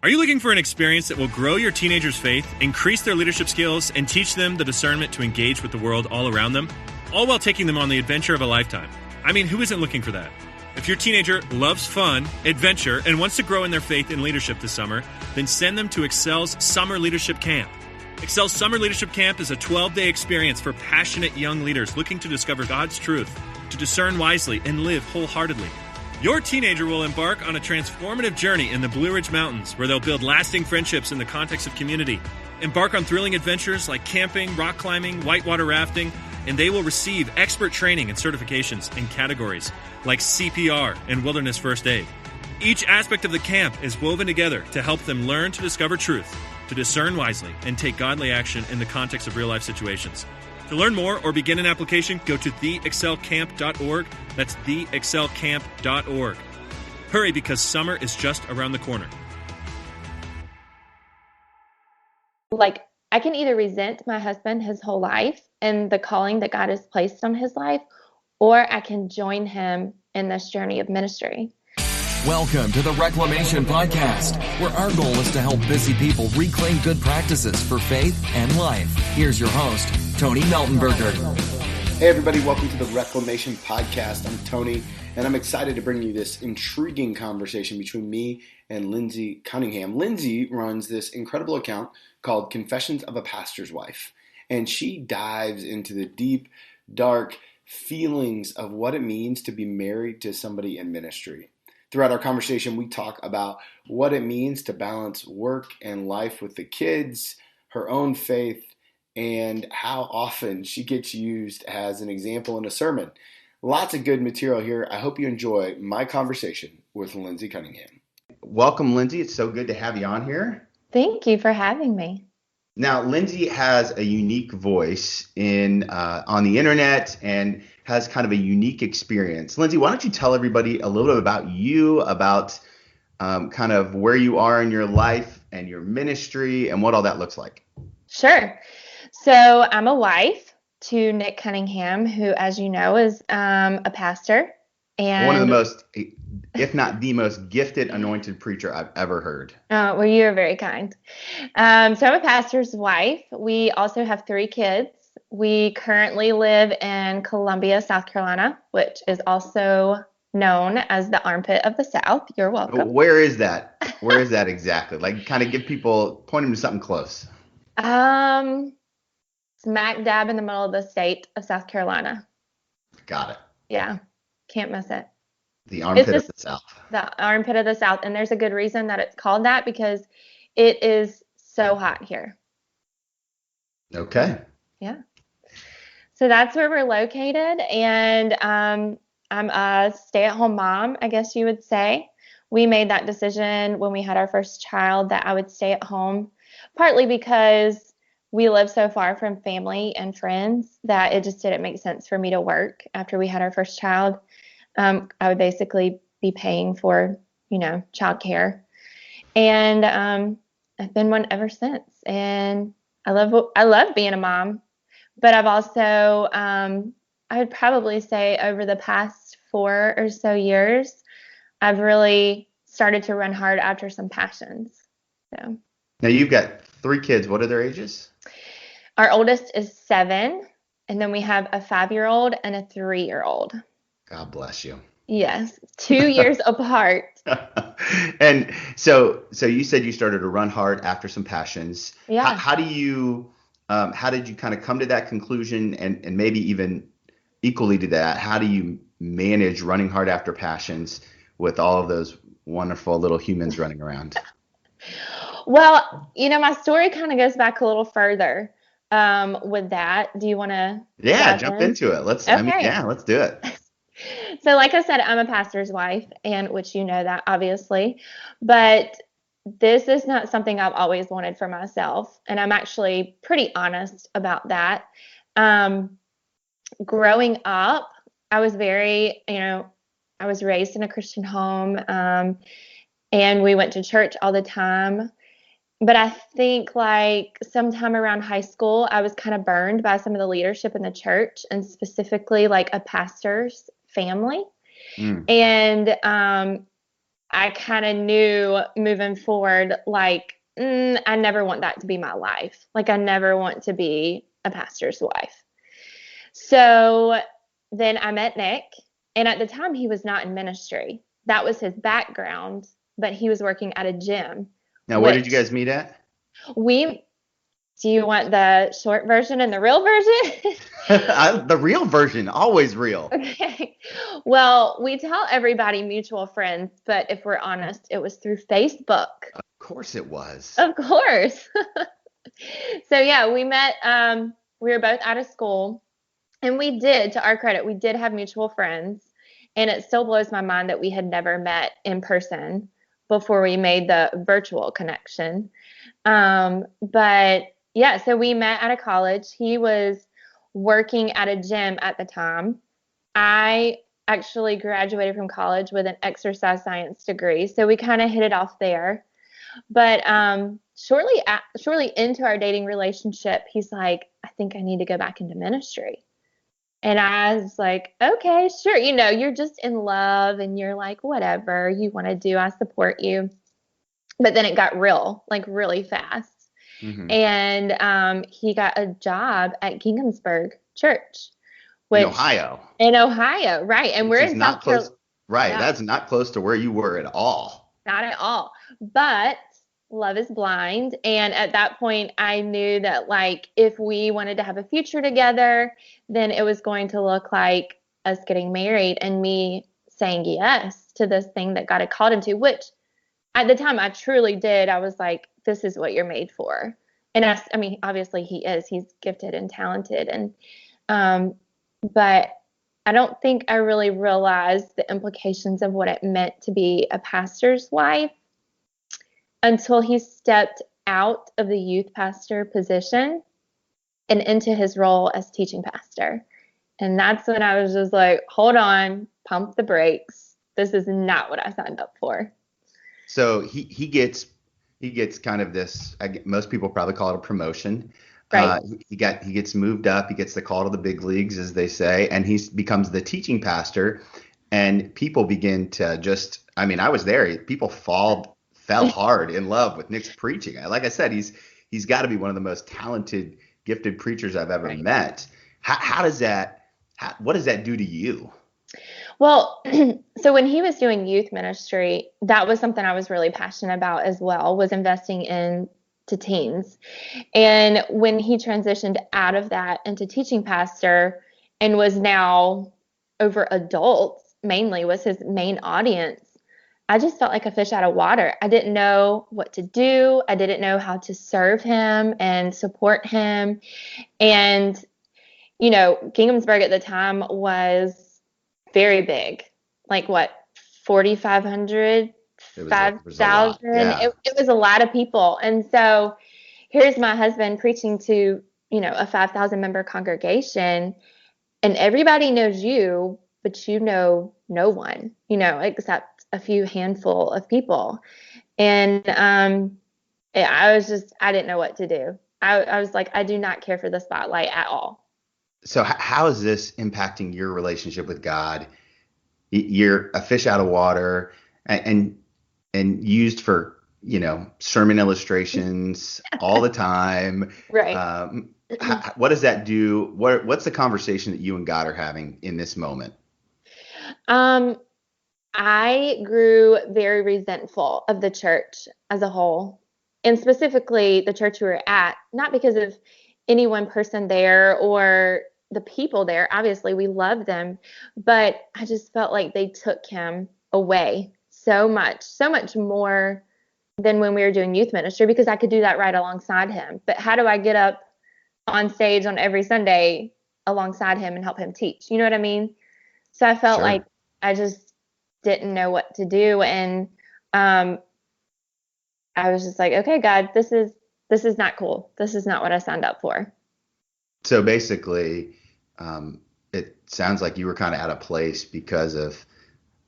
Are you looking for an experience that will grow your teenagers' faith, increase their leadership skills, and teach them the discernment to engage with the world all around them, all while taking them on the adventure of a lifetime? I mean, who isn't looking for that? If your teenager loves fun, adventure, and wants to grow in their faith and leadership this summer, then send them to Excel's Summer Leadership Camp. Excel's Summer Leadership Camp is a 12-day experience for passionate young leaders looking to discover God's truth, to discern wisely, and live wholeheartedly. Your teenager will embark on a transformative journey in the Blue Ridge Mountains, where they'll build lasting friendships in the context of community, embark on thrilling adventures like camping, rock climbing, whitewater rafting, and they will receive expert training and certifications in categories like CPR and wilderness first aid. Each aspect of the camp is woven together to help them learn to discover truth, to discern wisely, and take godly action in the context of real-life situations. To learn more or begin an application, go to theexcelcamp.org. That's theexcelcamp.org. Hurry, because summer is just around the corner. Like, I can either resent my husband his whole life and the calling that God has placed on his life, or I can join him in this journey of ministry. Welcome to the Reclamation Podcast, where our goal is to help busy people reclaim good practices for faith and life. Here's your host, Tony Meltenberger. Hey everybody, welcome to the Reclamation Podcast. I'm Tony, and I'm excited to bring you this intriguing conversation between me and Lindsey Cunningham. Lindsey runs this incredible account called Confessions of a Pastor's Wife, and she dives into the deep, dark feelings of what it means to be married to somebody in ministry. Throughout our conversation, we talk about what it means to balance work and life with the kids, her own faith, and how often she gets used as an example in a sermon. Lots of good material here. I hope you enjoy my conversation with Lindsey Cunningham. Welcome, Lindsey. It's so good to have you on here. Thank you for having me. Now, Lindsey has a unique voice on the internet and has kind of a unique experience. Lindsey, why don't you tell everybody a little bit about you, about kind of where you are in your life and your ministry and what all that looks like? Sure. So I'm a wife to Nick Cunningham, who, as you know, is a pastor. And one of the most, if not the most gifted, anointed preacher I've ever heard. Well, you are very kind. So I'm a pastor's wife. We also have 3 kids. We currently live in Columbia, South Carolina, which is also known as the armpit of the South. You're welcome. Where is that? Where is that exactly? Like, kind of point them to something close. Smack dab in the middle of the state of South Carolina. Got it. Yeah, can't miss it. The armpit of the South. The armpit of the South, and there's a good reason that it's called that, because it is so hot here. Okay. Yeah. So that's where we're located, and I'm a stay-at-home mom, I guess you would say. We made that decision when we had our first child that I would stay at home, partly because we live so far from family and friends that it just didn't make sense for me to work after we had our first child. I would basically be paying for, childcare, and I've been one ever since, and I love being a mom. But I've also, I would probably say over the past 4 or so years, I've really started to run hard after some passions. So now you've got 3 kids. What are their ages? Our oldest is 7, and then we have a 5-year-old and a 3-year-old. God bless you. Yes, 2 years apart. And so you said you started to run hard after some passions. Yeah. How did you kind of come to that conclusion, and maybe even equally to that, how do you manage running hard after passions with all of those wonderful little humans running around? Well, my story kind of goes back a little further with that. Do you want to? Yeah, jump into it. Let's do it. So like I said, I'm a pastor's wife, and which you know that obviously, but this is not something I've always wanted for myself. And I'm actually pretty honest about that. Growing up, I was I was raised in a Christian home, and we went to church all the time. But I think like sometime around high school, I was kind of burned by some of the leadership in the church, and specifically like a pastor's family. And I kind of knew moving forward, like, I never want that to be my life. Like, I never want to be a pastor's wife. So then I met Nick, and at the time he was not in ministry. That was his background, but he was working at a gym. Now, where did you guys meet at? Do you want the short version and the real version? The real version, always real. Okay. Well, we tell everybody mutual friends, but if we're honest, it was through Facebook. Of course it was. Of course. So yeah, we met, we were both out of school, and we did, to our credit, we did have mutual friends, and it still blows my mind that we had never met in person before we made the virtual connection. But yeah, so we met at a college. He was working at a gym at the time. I actually graduated from college with an exercise science degree, so we kind of hit it off there. But shortly into our dating relationship, he's like, I think I need to go back into ministry. And I was like, okay, sure. You're just in love and you're like, whatever you want to do, I support you. But then it got real, like really fast. Mm-hmm. And he got a job at Kinghamsburg Church. In Ohio. In Ohio, right. And we're in South Carolina. Right. Yeah. That's not close to where you were at all. Not at all. But love is blind. And at that point, I knew that, like, if we wanted to have a future together, then it was going to look like us getting married and me saying yes to this thing that God had called him to, which at the time I truly did. I was like, this is what you're made for. And I mean, obviously he's gifted and talented. And, but I don't think I really realized the implications of what it meant to be a pastor's wife until he stepped out of the youth pastor position and into his role as teaching pastor. And that's when I was just like, hold on, pump the brakes. This is not what I signed up for. So he gets kind of this, most people probably call it a promotion. Right. He gets moved up. He gets the call to the big leagues, as they say, and he becomes the teaching pastor. And people begin to I was there. People fell hard in love with Nick's preaching. Like I said, he's got to be one of the most talented, gifted preachers I've ever met. What does that do to you? Well, so when he was doing youth ministry, that was something I was really passionate about as well, was investing into teens. And when he transitioned out of that into teaching pastor and was now over adults, mainly was his main audience, I just felt like a fish out of water. I didn't know what to do. I didn't know how to serve him and support him. And, Kinghamsburg at the time was very big, like 4,500, 5,000. Yeah. It was a lot of people. And so here's my husband preaching to, a 5,000 member congregation, and everybody knows you, but you know no one, except a few handful of people. And I didn't know what to do. I was like, I do not care for the spotlight at all. So how is this impacting your relationship with God? You're a fish out of water and used for, sermon illustrations all the time. Right. What does that do? What's the conversation that you and God are having in this moment? I grew very resentful of the church as a whole, and specifically the church we were at, not because of any one person there or the people there. Obviously, we love them, but I just felt like they took him away so much more than when we were doing youth ministry, because I could do that right alongside him. But how do I get up on stage on every Sunday alongside him and help him teach? You know what I mean? So I felt like I just didn't know what to do. And I was just like, okay, God, this is not cool. This is not what I signed up for. So basically, it sounds like you were kind of out of place because of,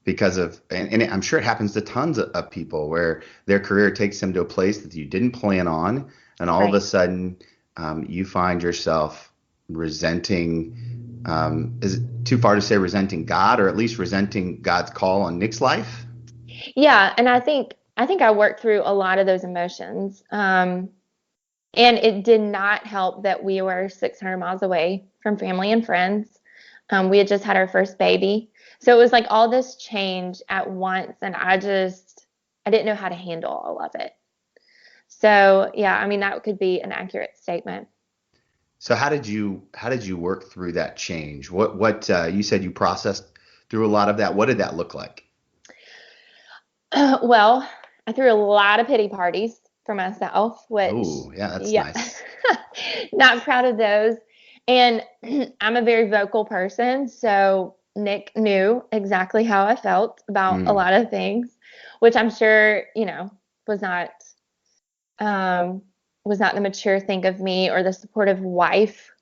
and I'm sure it happens to tons of people where their career takes them to a place that you didn't plan on. And all of a sudden, you find yourself resenting, is it too far to say resenting God, or at least resenting God's call on Nick's life? Yeah, and I think I worked through a lot of those emotions. And it did not help that we were 600 miles away from family and friends. We had just had our first baby. So it was like all this change at once, and I didn't know how to handle all of it. So, yeah, I mean, that could be an accurate statement. So how did you work through that change? What you said you processed through a lot of that. What did that look like? Well, I threw a lot of pity parties for myself, which, Oh, yeah, that's yeah, nice. not proud of those. And I'm a very vocal person, so Nick knew exactly how I felt about a Mm. lot of things, which I'm sure, was not um, was not the mature thing of me or the supportive wife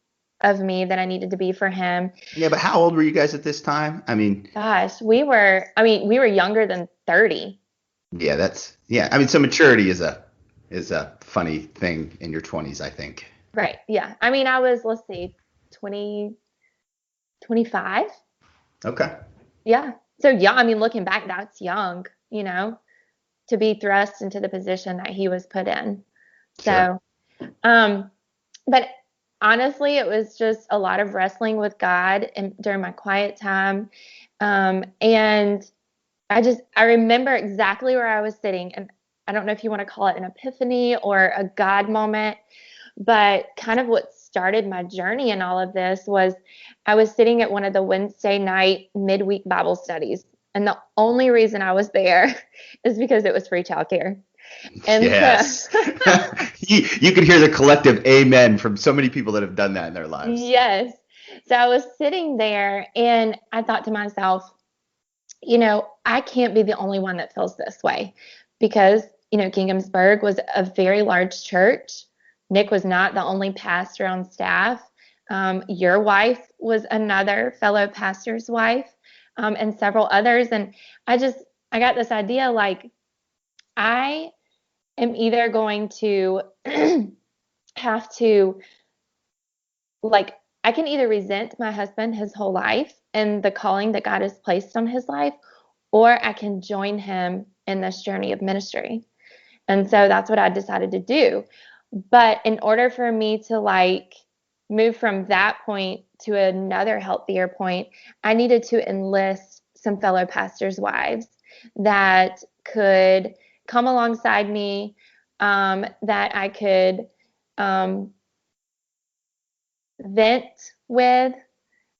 of me that I needed to be for him. Yeah, but how old were you guys at this time? I mean, Gosh, we were younger than 30. yeah, yeah. I mean, so maturity is a funny thing in your 20s, I think. Right. Yeah. I mean, I was, let's see, 20, 25. Okay. Yeah. So, yeah, I mean, looking back, that's young, to be thrust into the position that he was put in. Sure. So, um, but honestly, it was just a lot of wrestling with God and during my quiet time. And I remember exactly where I was sitting. And I don't know if you want to call it an epiphany or a God moment, but kind of what started my journey in all of this was I was sitting at one of the Wednesday night midweek Bible studies. And the only reason I was there is because it was free childcare. And so, Yes. You could hear the collective amen from so many people that have done that in their lives. yes. So I was sitting there and I thought to myself, I can't be the only one that feels this way because, Kinghamsburg was a very large church. Nick was not the only pastor on staff. Your wife was another fellow pastor's wife, and several others. And I got this idea like, I am either going to have to like I can either resent my husband his whole life and the calling that God has placed on his life, or I can join him in this journey of ministry. And so that's what I decided to do. But in order for me to move from that point to another healthier point, I needed to enlist some fellow pastors' wives that could come alongside me, that I could um, vent with,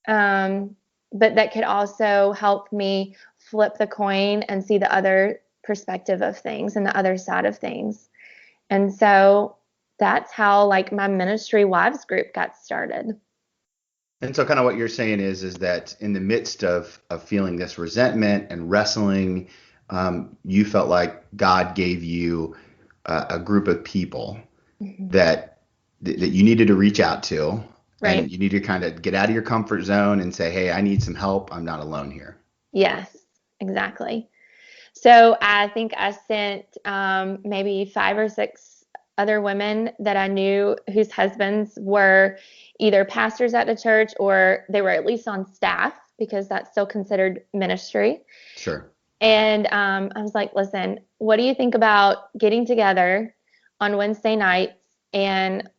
um, but that could also help me flip the coin and see the other perspective of things and the other side of things. And so that's how my ministry wives group got started. And so kind of what you're saying is that in the midst of feeling this resentment and wrestling, you felt like God gave you a group of people Mm-hmm. that you needed to reach out to, and Right. you need to kind of get out of your comfort zone and say, hey, I need some help. I'm not alone here. Yes, exactly. So I think I sent maybe 5 or 6 other women that I knew whose husbands were either pastors at the church or they were at least on staff because that's still considered ministry. Sure. And I was like, listen, what do you think about getting together on Wednesday nights, and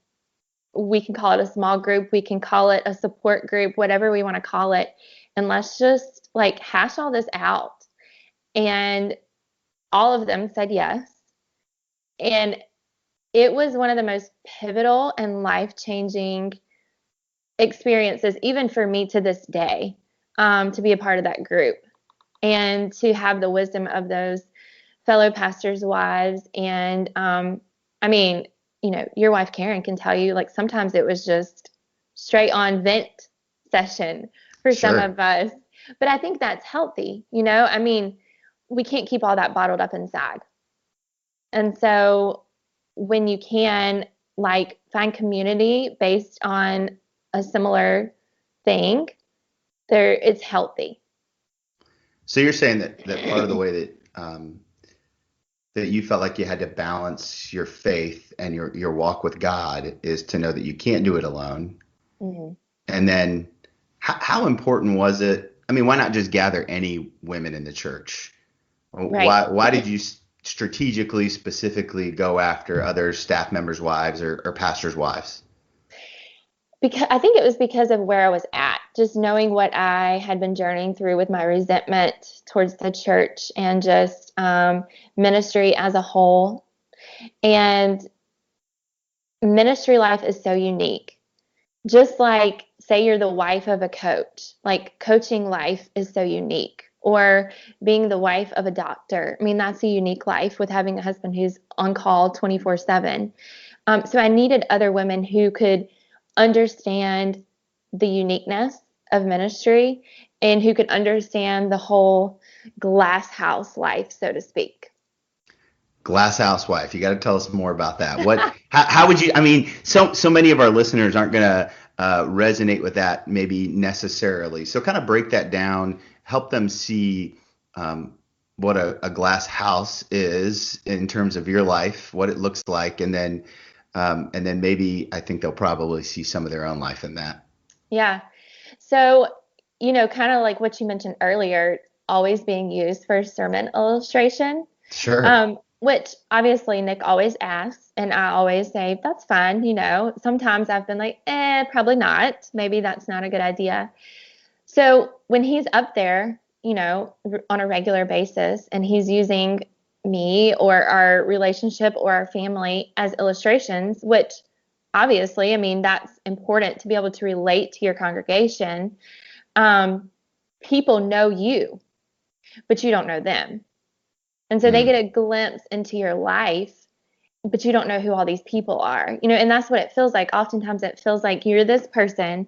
we can call it a small group, we can call it a support group, whatever we want to call it. And let's just hash all this out. And all of them said yes. And it was one of the most pivotal and life changing experiences, even for me to this day, to be a part of that group and to have the wisdom of those fellow pastors' wives. And I mean, your wife Karen can tell you, sometimes it was just straight on vent session for some Sure. of us. But I think that's healthy, I mean, we can't keep all that bottled up inside. And so when you can find community based on a similar thing, it's healthy. So you're saying that part of the way that you felt like you had to balance your faith and your walk with God is to know that you can't do it alone. Mhm. And then how important was it? I mean, why not just gather any women in the church? Right. Why did you strategically, specifically go after other staff members' wives or pastors' wives? Because I think it was because of where I was at, just knowing what I had been journeying through with my resentment towards the church and just ministry as a whole. And ministry life is so unique. Just like, say you're the wife of a coach, like coaching life is so unique. Or being the wife of a doctor. I mean, that's a unique life with having a husband who's on call 24/7. So I needed other women who could understand the uniqueness of ministry and who could understand the whole glass house life, so to speak. Glass house wife. You got to tell us more about that. How would you, I mean, so many of our listeners aren't going to resonate with that maybe necessarily. So kind of break that down, help them see what a glass house is in terms of your life, what it looks like, and then maybe I think they'll probably see some of their own life in that. Yeah. So, kind of like what you mentioned earlier, always being used for sermon illustration. Sure. Which obviously Nick always asks, and I always say, that's fine. Sometimes I've been like, probably not. Maybe that's not a good idea. So when he's up there, on a regular basis, and he's using me or our relationship or our family as illustrations, which obviously, I mean, that's important to be able to relate to your congregation. People know you, but you don't know them. And so they get a glimpse into your life, but you don't know who all these people are, and that's what it feels like. Oftentimes it feels like you're this person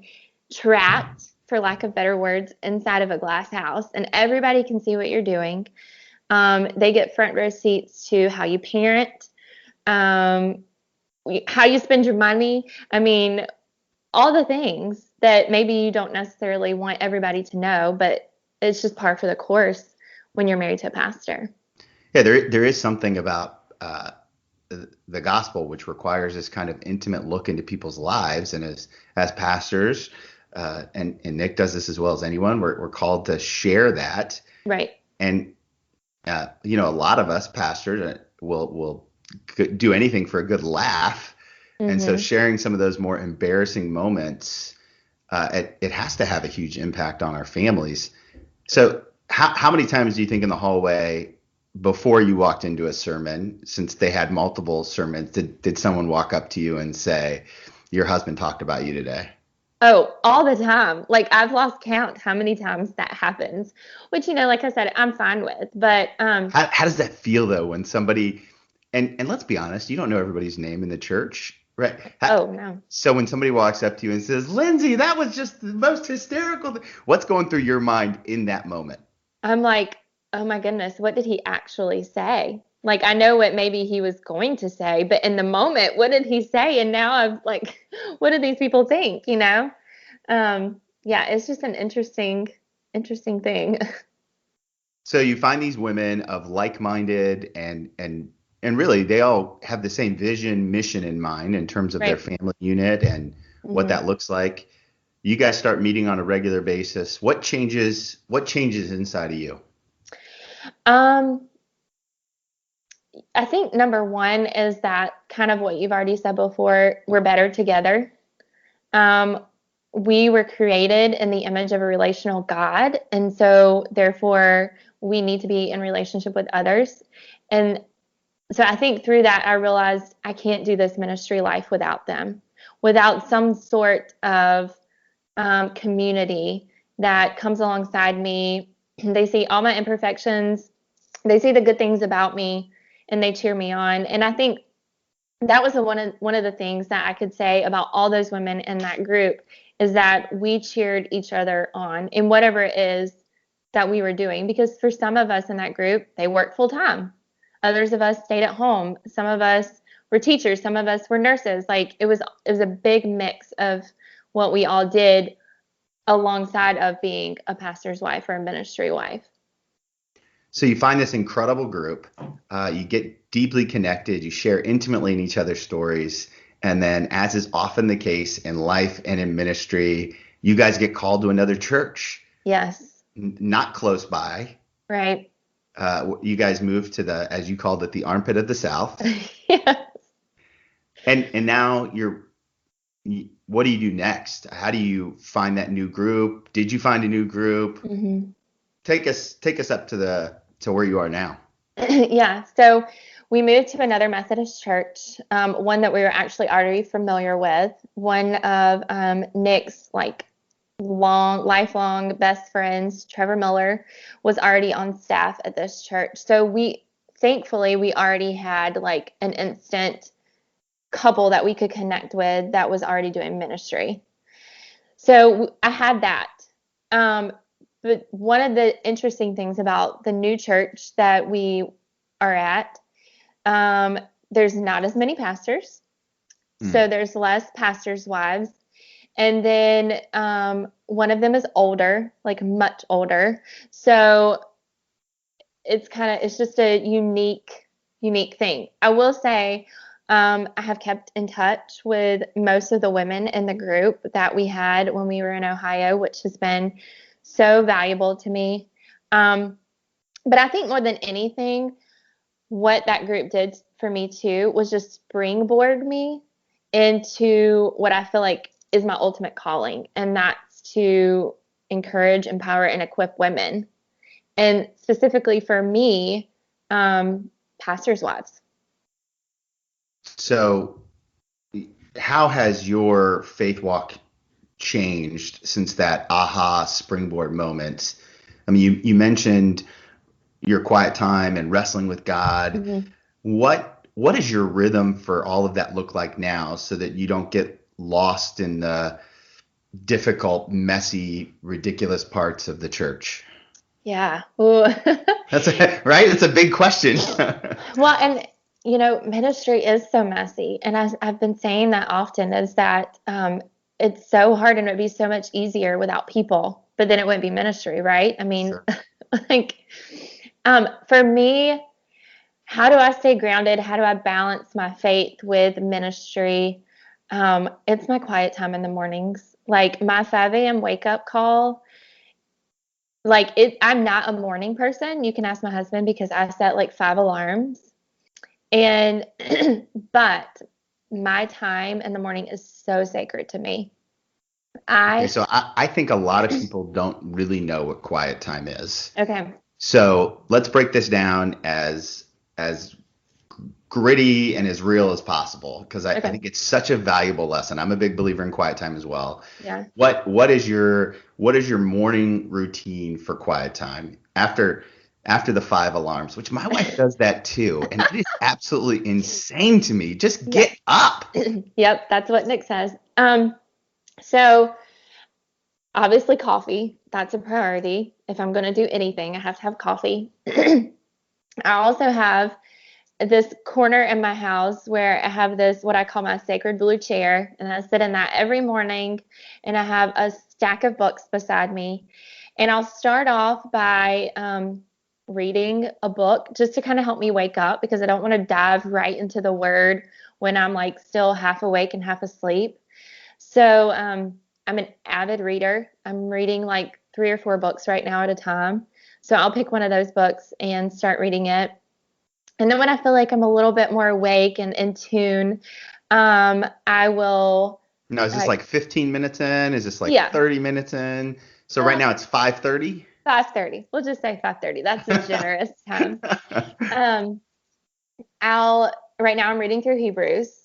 trapped, for lack of better words, inside of a glass house, and everybody can see what you're doing. They get front row seats to how you parent, how you spend your money. I mean, all the things that maybe you don't necessarily want everybody to know, but it's just par for the course when you're married to a pastor. Yeah, there is something about the gospel which requires this kind of intimate look into people's lives, and as pastors, and Nick does this as well as anyone, we're called to share that. Right. And a lot of us pastors will do anything for a good laugh, and so sharing some of those more embarrassing moments, it has to have a huge impact on our families. So how many times do you think in the hallway before you walked into a sermon, since they had multiple sermons, did someone walk up to you and say, your husband talked about you today? Oh, all the time. Like, I've lost count how many times that happens, which, like I said, I'm fine with. But how does that feel though when somebody, and let's be honest, you don't know everybody's name in the church, right? Oh, no. So when somebody walks up to you and says, Lindsey, that was just the most hysterical thing, what's going through your mind in that moment? I'm like, oh my goodness, what did he actually say? Like, I know what maybe he was going to say, but in the moment, what did he say? And now I'm like, what do these people think? Yeah, it's just an interesting thing. So you find these women of like-minded and really they all have the same vision, mission in mind in terms of their family unit and what that looks like. You guys start meeting on a regular basis. What changes inside of you? I think number one is that kind of what you've already said before, we're better together. We were created in the image of a relational God, and so therefore we need to be in relationship with others. And so I think through that I realized I can't do this ministry life without them, without some sort of community that comes alongside me. They see all my imperfections, they see the good things about me, and they cheer me on. And I think that was one of the things that I could say about all those women in that group, is that we cheered each other on in whatever it is that we were doing. Because for some of us in that group, they worked full time. Others of us stayed at home. Some of us were teachers. Some of us were nurses. Like, it was a big mix of what we all did alongside of being a pastor's wife or a ministry wife. So you find this incredible group, you get deeply connected, you share intimately in each other's stories, and then, as is often the case in life and in ministry, you guys get called to another church. Yes. Not close by. Right. you guys moved to the, as you called it, the armpit of the South. Yeah. And now what do you do next? How do you find that new group? Did you find a new group? Hmm. Take us up to where you are now. Yeah. So we moved to another Methodist church, one that we were actually already familiar with. One of Nick's lifelong best friends, Trevor Miller, was already on staff at this church. So thankfully, we already had like an instant couple that we could connect with that was already doing ministry. So I had that. Um, but one of the interesting things about the new church that we are at, there's not as many pastors. So there's less pastors' wives. And then one of them is older, like much older. So it's just a unique thing. I will say, I have kept in touch with most of the women in the group that we had when we were in Ohio, which has been so valuable to me. But I think more than anything, what that group did for me too was just springboard me into what I feel like is my ultimate calling, and that's to encourage, empower, and equip women. And specifically for me, pastors' wives. So how has your faith walk changed since that aha springboard moment? I mean, you mentioned your quiet time and wrestling with God. Mm-hmm. What does your rhythm for all of that look like now, so that you don't get lost in the difficult, messy, ridiculous parts of the church? Yeah. Ooh. Right? It's a big question. Well, and ministry is so messy, and I've been saying that often is that it's so hard, and it would be so much easier without people, but then it wouldn't be ministry, right? I mean, Sure. like, for me, how do I stay grounded? How do I balance my faith with ministry? It's my quiet time in the mornings. Like my 5 a.m. wake up call, I'm not a morning person. You can ask my husband because I set like 5 alarms. And, but my time in the morning is so sacred to me. Okay, I, so I think a lot of people don't really know what quiet time is. okay, So let's break this down as gritty and as real as possible, because I okay, think it's such a valuable lesson. I'm a big believer in quiet time as well. yeah. What is your morning routine for quiet time after the 5 alarms, which my wife does that too, and it is absolutely insane to me. Just Yeah. get up. Yep, that's what Nick says. So obviously coffee, that's a priority. If I'm going to do anything, I have to have coffee. I also have this corner in my house where I have this, what I call my sacred blue chair, and I sit in that every morning, and I have a stack of books beside me. And I'll start off by reading a book just to kind of help me wake up, because I don't want to dive right into the word when I'm like still half awake and half asleep. So I'm an avid reader. I'm reading like 3 or 4 books right now at a time. So I'll pick one of those books and start reading it. And then when I feel like I'm a little bit more awake and in tune, I will, No, is this like 15 minutes in? Is this like yeah, 30 minutes in? So right now it's 5:30. 5:30. We'll just say 5:30. That's a generous time. Um, right now I'm reading through Hebrews.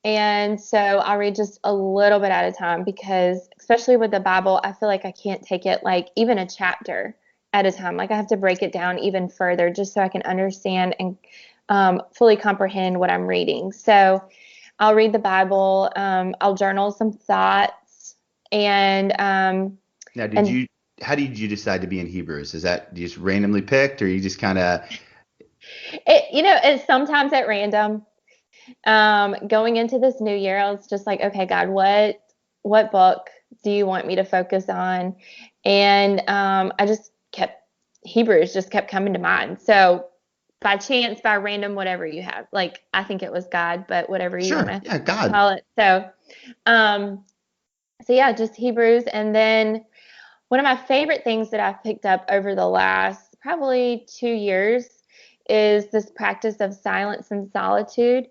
And so I'll read just a little bit at a time, because especially with the Bible, I feel like I can't take it like even a chapter at a time. Like I have to break it down even further just so I can understand and fully comprehend what I'm reading. So I'll read the Bible. I'll journal some thoughts, and Now, and how did you decide to be in Hebrews? Is that you just randomly picked, or you just kind of, it's sometimes at random. Going into this new year, I was just like, okay, God, what book do you want me to focus on? And Hebrews just kept coming to mind. So by chance, by random, whatever you have, like I think it was God, but whatever you want sure, to yeah, God. call it. Um, so yeah, just Hebrews. And then one of my favorite things that I've picked up over the last probably 2 years is this practice of silence and solitude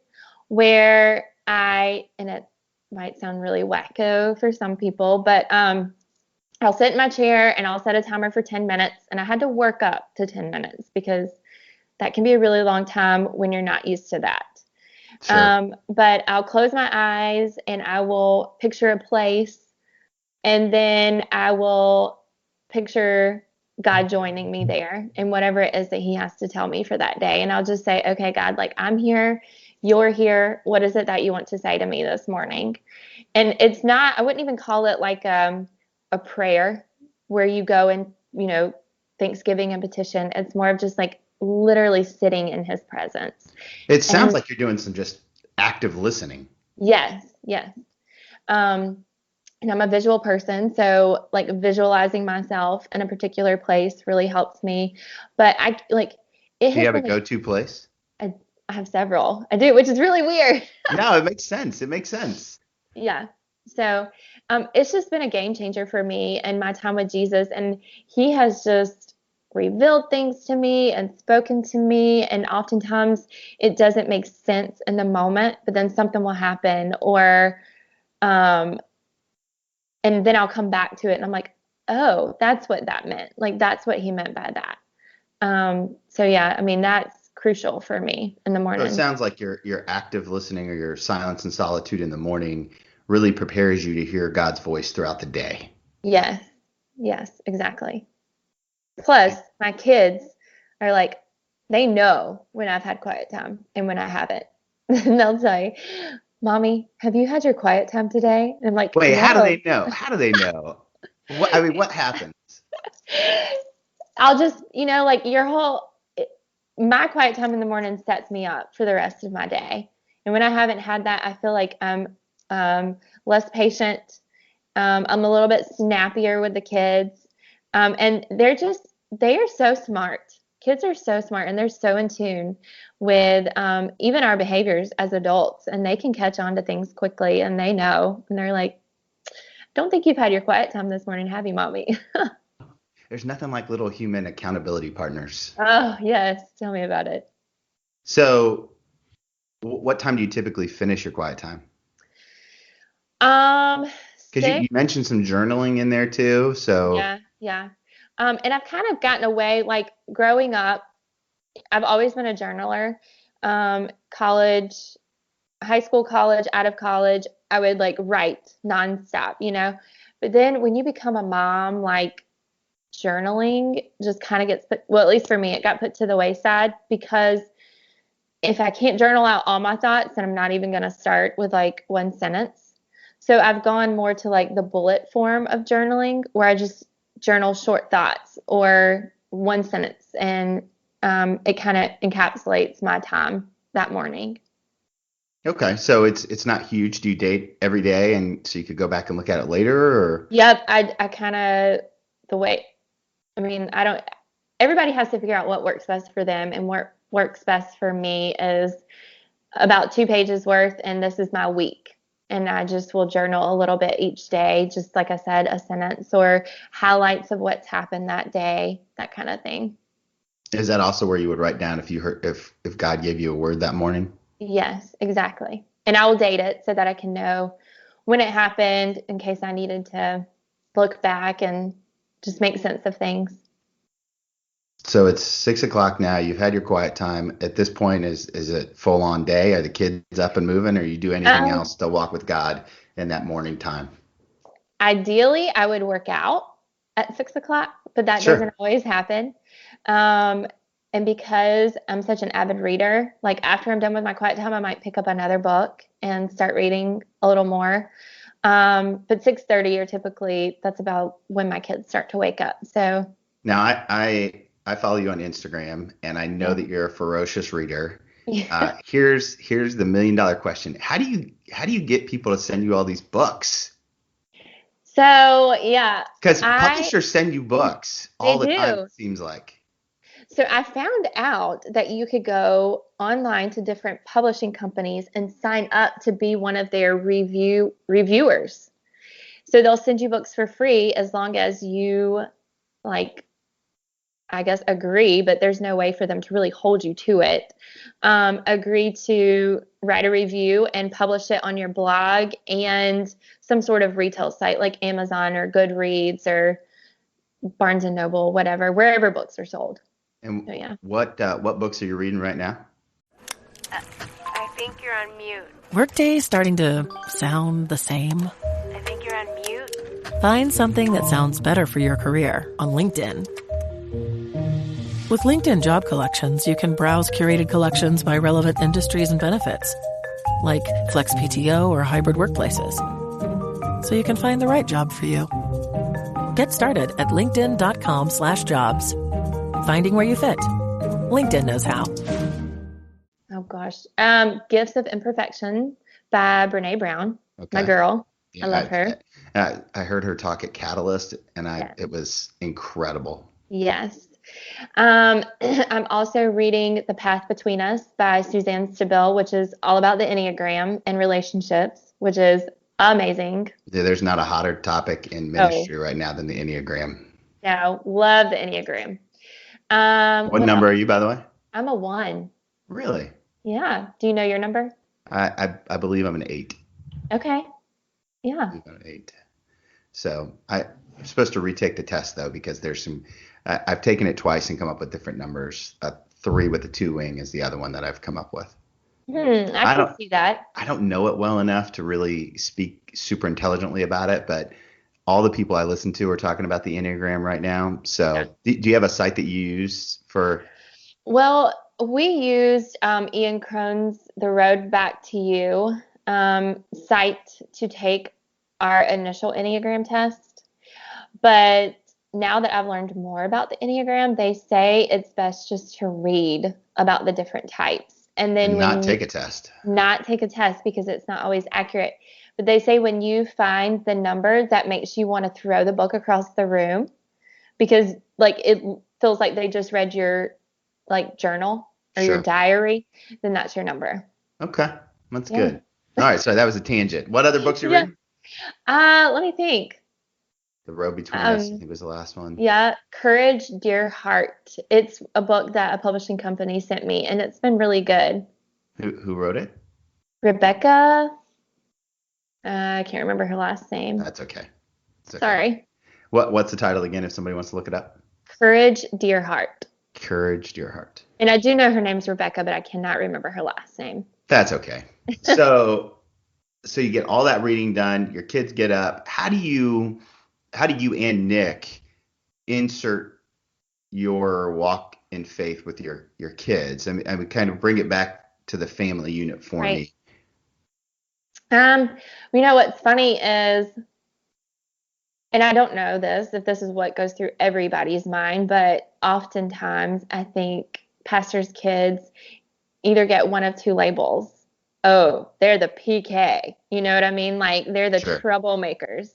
where and it might sound really wacko for some people, but I'll sit in my chair and I'll set a timer for 10 minutes. And I had to work up to 10 minutes because that can be a really long time when you're not used to that. Sure. But I'll close my eyes and I will picture a place, and then I will picture God joining me there and whatever it is that he has to tell me for that day. And I'll just say, okay, God, like I'm here, you're here. What is it that you want to say to me this morning? And it's not, I wouldn't even call it like a prayer where you go and, thanksgiving and petition. It's more of just like literally sitting in his presence. It sounds And like you're doing some just active listening. yes, yes. And I'm a visual person, so like visualizing myself in a particular place really helps me. But it Do you has have a been go-to place? I have several. I do, which is really weird. No, it makes sense. It makes sense. Yeah. So it's just been a game changer for me and my time with Jesus. And he has just revealed things to me and spoken to me. And oftentimes it doesn't make sense in the moment, but then something will happen um, and then I'll come back to it and I'm like, oh, that's what that meant. Like, that's what he meant by that. So yeah, I mean, that's crucial for me in the So it morning. sounds like your active listening or your silence and solitude in the morning really prepares you to hear God's voice throughout the day. Yes. Yes, exactly. Plus, my kids are like, they know when I've had quiet time and when I haven't. And they'll say, Mommy, have you had your quiet time today? And I'm like, Wait, how do no. they know? How do they know? What happens? I'll just, like my quiet time in the morning sets me up for the rest of my day. And when I haven't had that, I feel like I'm less patient. I'm a little bit snappier with the kids. And they are so smart. Kids are so smart and they're so in tune with even our behaviors as adults. And they can catch on to things quickly and they know. And they're like, don't think you've had your quiet time this morning, have you, Mommy? There's nothing like little human accountability partners. Oh, yes. Tell me about it. So, what time do you typically finish your quiet time? Um, Because you 6. mentioned some journaling in there too. So, Yeah, yeah. And I've kind of gotten away, like growing up, I've always been a journaler. College, high school, college, out of college, I would like write nonstop. But then when you become a mom, like journaling just kind of gets put, well, at least for me, it got put to the wayside because if I can't journal out all my thoughts, then I'm not even going to start with like one sentence. So I've gone more to like the bullet form of journaling where I just journal short thoughts or one sentence and it kind of encapsulates my time that morning. okay, so it's not huge. Do you date every day, and so you could go back and look at it later, or Yep, I kind of the way I mean, I don't everybody has to figure out what works best for them and what works best for me is about 2 pages worth and this is my week. And I just will journal a little bit each day, just like I said, a sentence or highlights of what's happened that day, that kind of thing. is that also where you would write down if you heard if God gave you a word that morning? Yes, exactly. And I will date it so that I can know when it happened in case I needed to look back and just make sense of things. So it's 6 o'clock now. You've had your quiet time. At this point, is it full on day? Are the kids up and moving, or you do anything Um, else to walk with God in that morning time? Ideally, I would work out at 6 o'clock, but that doesn't Sure. always happen. Um, and because I'm such an avid reader, like after I'm done with my quiet time, I might pick up another book and start reading a little more. But 6:30 or typically that's about when my kids start to wake up. So Now I follow you on Instagram, and I know yeah. that you're a ferocious reader. Yeah. Here's the million-dollar question. How do you get people to send you all these books? So yeah, Because I publishers send you books they all the time, do. it seems like. So I found out that you could go online to different publishing companies and sign up to be one of their reviewers. So they'll send you books for free as long as you like I guess, agree, but there's no way for them to really hold you to it. Agree to write a review and publish it on your blog and some sort of retail site like Amazon or Goodreads or Barnes and Noble, whatever, wherever books are sold. And So, yeah. what books are you reading right now? I think you're on mute. Workday's starting to sound the same. I think you're on mute. Find something that sounds better for your career on LinkedIn. With LinkedIn Job Collections, you can browse curated collections by relevant industries and benefits, like flex PTO or hybrid workplaces, so you can find the right job for you. Get started at linkedin.com/jobs. Finding where you fit. LinkedIn knows how. Oh, gosh. Gifts of Imperfection by Brene Brown, my girl. Yeah, I love her. I heard her talk at Catalyst, and it was incredible. Yes. I'm also reading The Path Between Us by Suzanne Stabile, which is all about the Enneagram and relationships, which is amazing. There's not a hotter topic in ministry right now than the Enneagram. No, love the Enneagram. What number are you, by the way? I'm a 1. Really? Yeah. Do you know your number? I believe I'm an 8. Okay. Yeah. I'm an 8. So I'm supposed to retake the test, though, because there's some I've taken it twice and come up with different numbers. 3 with a 2 wing is the other one that I've come up with. I can see that. I don't know it well enough to really speak super intelligently about it, but all the people I listen to are talking about the Enneagram right now. So do you have a site that you use for? Well, we used Ian Cron's The Road Back to You site to take our initial Enneagram test. But now that I've learned more about the Enneagram, they say it's best just to read about the different types. And then not take a test. Not take a test because it's not always accurate. But they say when you find the number that makes you want to throw the book across the room because like it feels like they just read your like journal or your diary, then that's your number. Okay. That's good. All right. So that was a tangent. What other books are you reading? Let me think. The Road Between Us, I think was the last one. Yeah. Courage, Dear Heart. It's a book that a publishing company sent me, and it's been really good. Who wrote it? Rebecca. I can't remember her last name. That's okay. Sorry. What's the title again if somebody wants to look it up? Courage, Dear Heart. Courage, Dear Heart. And I do know her name's Rebecca, but I cannot remember her last name. That's okay. So you get all that reading done. Your kids get up. How do you and Nick insert your walk in faith with your kids? I mean, kind of bring it back to the family unit for me. You know, what's funny is, and I don't know if this is what goes through everybody's mind, but oftentimes I think pastors' kids either get one of two labels. Oh, they're the PK. You know what I mean? Like they're the troublemakers.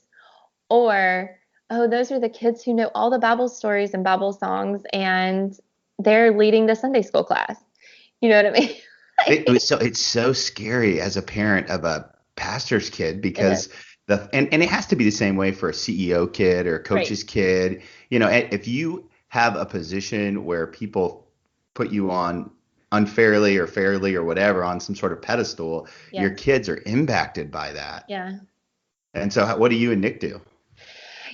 Or, oh, those are the kids who know all the Bible stories and Bible songs and they're leading the Sunday school class. You know what I mean? It's so scary as a parent of a pastor's kid because and it has to be the same way for a CEO kid or a coach's kid. You know, if you have a position where people put you on unfairly or fairly or whatever on some sort of pedestal, your kids are impacted by that. Yeah. And so what do you and Nick do?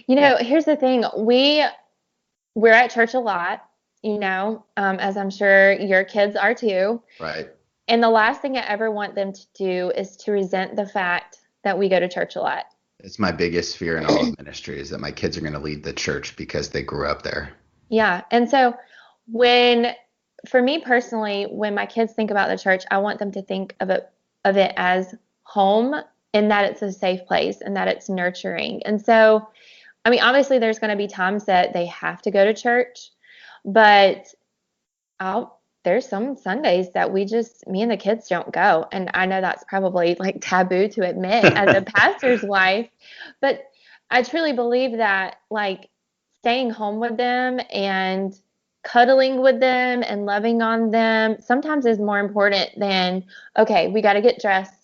You know, here's the thing. We're at church a lot, you know, as I'm sure your kids are too. Right. And the last thing I ever want them to do is to resent the fact that we go to church a lot. It's my biggest fear in all of ministry is that my kids are going to leave the church because they grew up there. Yeah. And so for me personally, when my kids think about the church, I want them to think of it as home and that it's a safe place and that it's nurturing. And so, I mean, obviously there's going to be times that they have to go to church, but there's some Sundays that me and the kids don't go. And I know that's probably like taboo to admit as a pastor's wife, but I truly believe that like staying home with them and cuddling with them and loving on them sometimes is more important than, okay, we got to get dressed.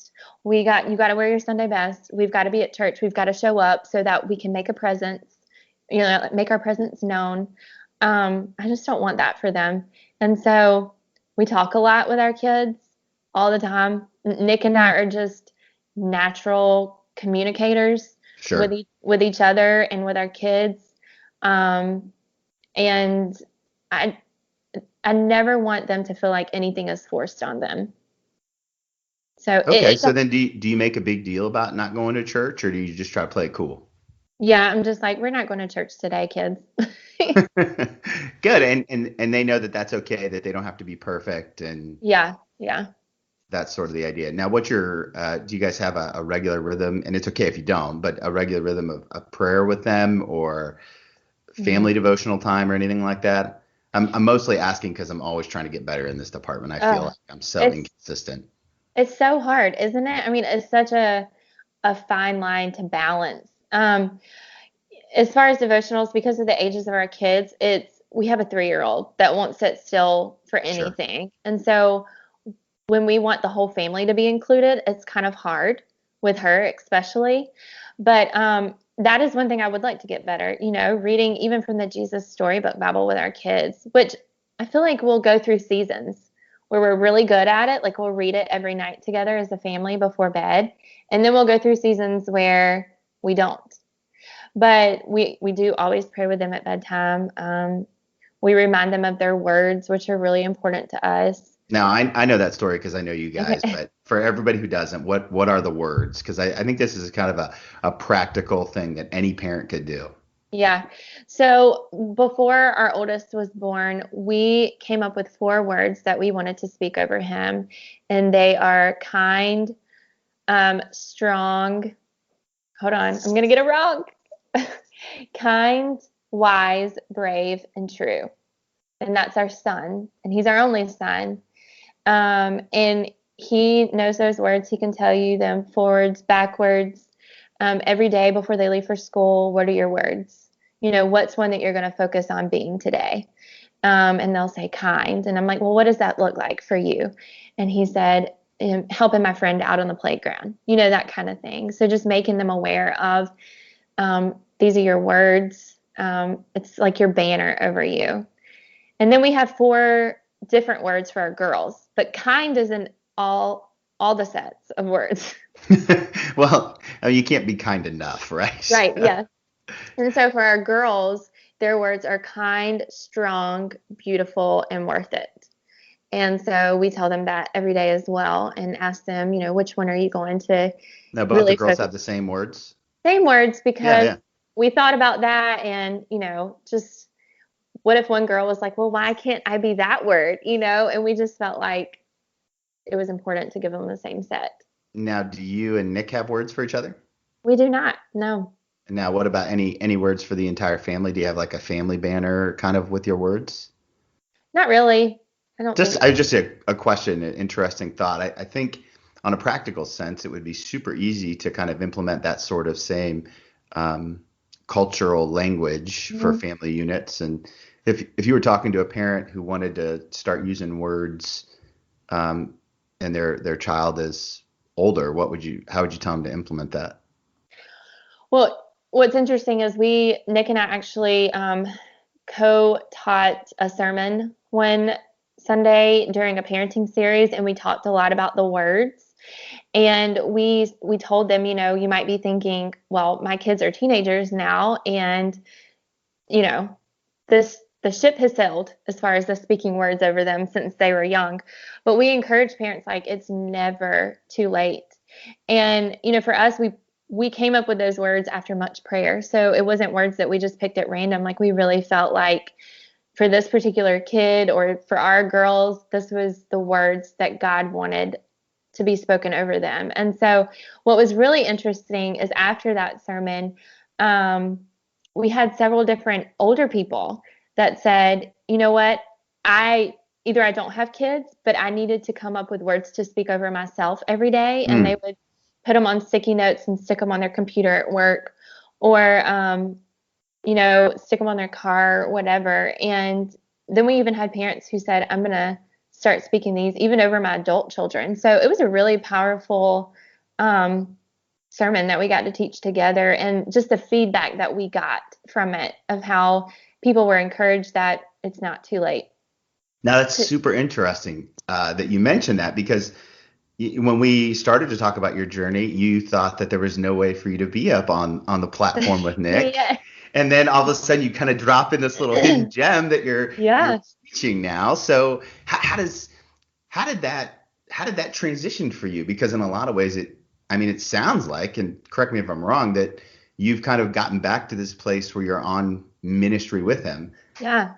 You got to wear your Sunday best. We've got to be at church. We've got to show up so that we can make a presence, you know, make our presence known. I just don't want that for them. And so we talk a lot with our kids all the time. Nick and I are just natural communicators with Sure. with each other and with our kids. Um, and I I never want them to feel like anything is forced on them. So Okay. it's So a, then do you make a big deal about not going to church, or do you just try to play it cool? yeah, I'm just like, we're not going to church today, kids. Good. And they know that that's okay, that they don't have to be perfect, and Yeah, yeah. that's sort of the idea. Now, what's your do you guys have a regular rhythm? And it's okay if you don't, but a regular rhythm of a prayer with them, or Mhm. family devotional time, or anything like that? I'm mostly asking because I'm always trying to get better in this department. I feel Oh, like I'm so it's inconsistent. it's so hard, isn't it? I mean, it's such a fine line to balance. As far as devotionals, because of the ages of our kids, it's we have a 3-year-old that won't sit still for Sure. anything. And so when we want the whole family to be included, it's kind of hard with her, especially. But that is one thing I would like to get better, reading even from the Jesus Storybook Bible with our kids, which I feel like we'll go through seasons where we're really good at it. Like we'll read it every night together as a family before bed. And then we'll go through seasons where we don't. But we do always pray with them at bedtime. We remind them of their words, which are really important to us. Now, I know that story because I know you guys, Okay. but for everybody who doesn't, what are the words? Because I think this is kind of a practical thing that any parent could do. Yeah. So before our oldest was born, we came up with 4 words that we wanted to speak over him, and they are kind, strong. Hold on, I'm gonna get it wrong. Kind, wise, brave, and true. And that's our son, and he's our only son. And he knows those words. He can tell you them forwards, backwards, every day before they leave for school. What are your words? What's one that you're going to focus on being today? And they'll say kind. And I'm like, well, what does that look like for you? And he said, helping my friend out on the playground, that kind of thing. So just making them aware of these are your words. It's like your banner over you. And then we have 4 different words for our girls, but kind is in all the sets of words. Well, I mean, you can't be kind enough, right? Right, yes. And so for our girls, their words are kind, strong, beautiful, and worth it. And so we tell them that every day as well and ask them, which one are you going to Now, both the really girls focus? have the same words. Same words Yeah, because yeah. we thought about that and, just what if one girl was like, well, why can't I be that word? And we just felt like it was important to give them the same set. Now, do you and Nick have words for each other? We do not. No, Now, what about any words for the entire family? Do you have like a family banner kind of with your words? not really. I don't think Just a question, an interesting thought. I think on a practical sense, it would be super easy to kind of implement that sort of same um, cultural language for so. family units. And if you were talking to a parent who wanted to start using words, um, and their child is older, how would you tell them to implement that? Well, what's interesting is Nick and I actually co-taught a sermon one Sunday during a parenting series, and we talked a lot about the words. And we told them, you might be thinking, well, my kids are teenagers now, and you know, the ship has sailed as far as the speaking words over them since they were young. But we encourage parents like it's never too late. And for us, we came up with those words after much prayer. So it wasn't words that we just picked at random. Like we really felt like for this particular kid or for our girls, this was the words that God wanted to be spoken over them. And so what was really interesting is after that sermon, um, we had several different older people that said, you know what, I I don't have kids, but I needed to come up with words to speak over myself every day, and they Mm. would put them on sticky notes and stick them on their computer at work, or stick them on their car, whatever. And then we even had parents who said, I'm gonna start speaking these even over my adult children. So it was a really powerful um, sermon that we got to teach together, and just the feedback that we got from it of how people were encouraged that it's not too late. Now that's super interesting that you mentioned that, because when we started to talk about your journey, you thought that there was no way for you to be up on the platform with Nick. Yeah. And then all of a sudden you kind of drop in this little hidden gem that you're teaching now. So how did that transition for you? Because in a lot of ways it sounds like, and correct me if I'm wrong, that you've kind of gotten back to this place where you're on ministry with him. Yeah.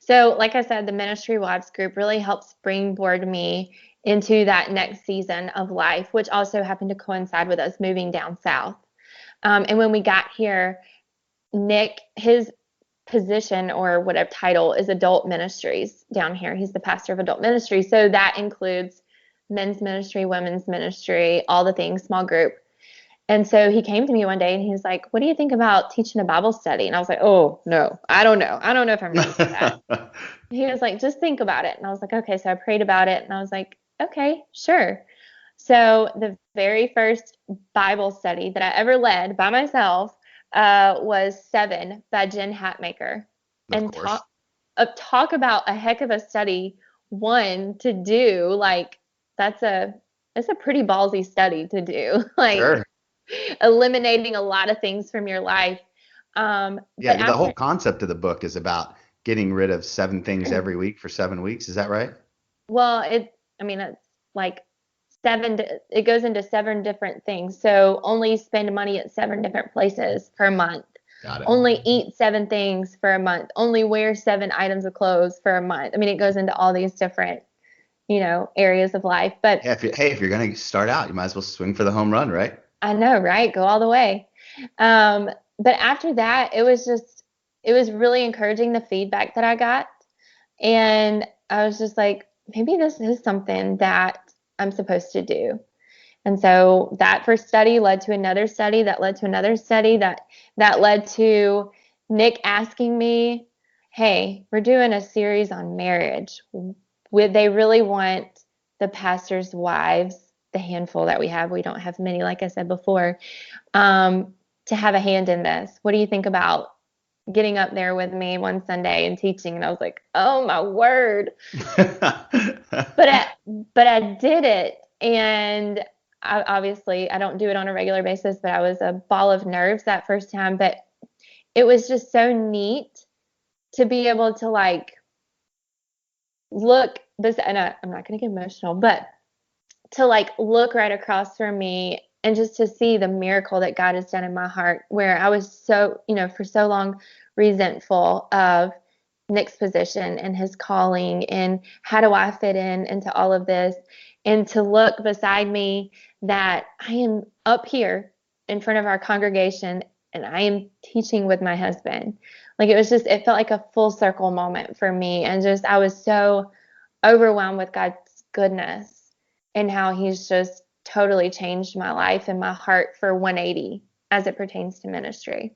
So like I said, the Ministry Wives group really helped springboard me into that next season of life, which also happened to coincide with us moving down south. And when we got here, Nick, his position or whatever title is adult ministries down here. He's the pastor of adult ministry. So that includes men's ministry, women's ministry, all the things, small group. And so he came to me one day and he was like, what do you think about teaching a Bible study? And I was like, oh, no, I don't know. I don't know if I'm ready for that. He was like, just think about it. And I was like, okay. So I prayed about it and I was like, okay, sure. So the very first Bible study that I ever led by myself was 7 by Jen Hatmaker. And talk about a heck of a study, one to do. Like it's a pretty ballsy study to do. Like sure. Eliminating a lot of things from your life. The whole concept of the book is about getting rid of 7 things every week for 7 weeks. Is that right? Well, it's like 7, it goes into 7 different things. So only spend money at 7 different places per month. Got it. Only eat 7 things for a month. Only wear 7 items of clothes for a month. I mean, it goes into all these different, areas of life. But yeah, if you're going to start out, you might as well swing for the home run, right? I know, right? Go all the way. But after that, it was really encouraging, the feedback that I got. And I was just like, maybe this is something that I'm supposed to do. And so that first study led to another study that led to another study that led to Nick asking me, hey, we're doing a series on marriage. Would they really want the pastor's wives, the handful that we don't have many, like I said before, to have a hand in this? What do you think about getting up there with me one Sunday and teaching? And I was like, oh my word. But I did it. And obviously I don't do it on a regular basis, but I was a ball of nerves that first time. But it was just so neat to be able to look this, and I'm not going to get emotional, but to look right across from me and just to see the miracle that God has done in my heart, where I was so, for so long resentful of Nick's position and his calling and how do I fit into all of this, and to look beside me that I am up here in front of our congregation and I am teaching with my husband. It felt like a full circle moment for me. And I was so overwhelmed with God's goodness and how he's just totally changed my life and my heart for 180 as it pertains to ministry.